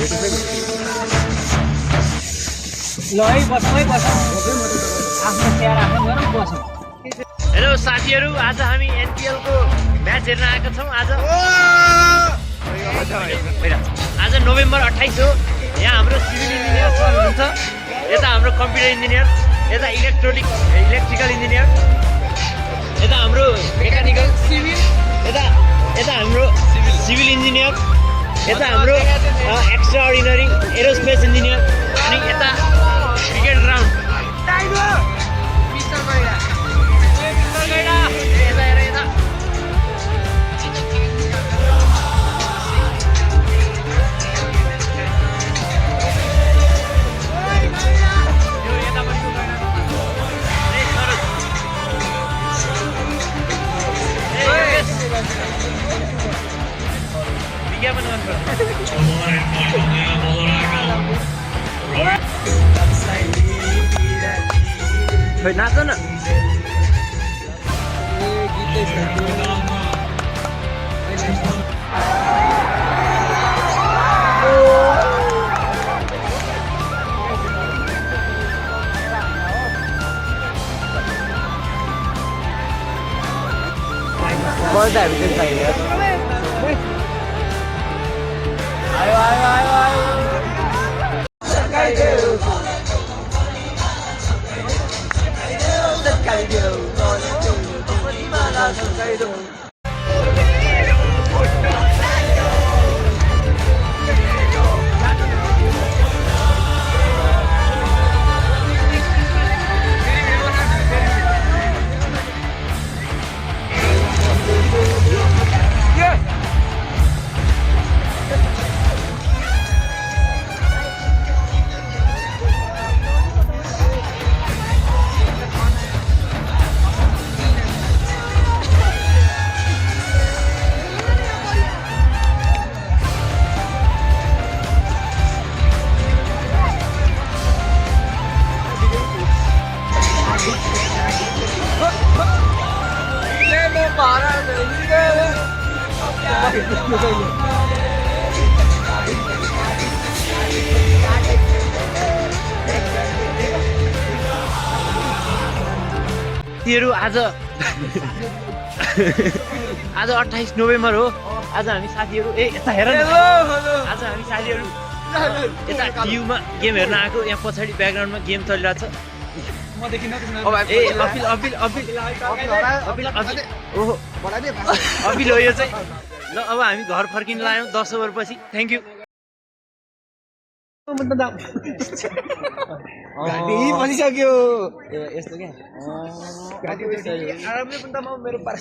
Hello साथीहरू, आज हामी एनपिएल को म्याच हेर्न आएका छौँ। आज नोभेम्बर 28 हो। यहाँ हाम्रो सिभिल इन्जिनियर सर हुनुहुन्छ, यता हाम्रो कम्प्युटर इन्जिनियर, यता इलेक्ट्रिकल इन्जिनियर, यता हाम्रो मेकानिकल सिभिल, यता हाम्रो सिभिल इन्जिनियर, यता हाम्रो एक्स्ट्रा अर्डिनरी एरोस्पेस इन्जिनियर, अनि यता क्रिकेट ग्राउन्ड नाच न। आज 28 नोभेम्बर हो। आज हामी साथीहरू यता हेर न। आज हामी साथीहरू यता टियुमा गेम हेर्न आएको। यहाँ पछाडि ब्याकग्राउन्डमा गेम चलिरहेछ। अपिल हो यो चाहिँ। ल अब हामी घर फर्किन लाग्यौँ 10 ओभर पछि। Thank you. बनिसक्यो यस्तो क्या गाडी आरामले पनि त म मेरो पास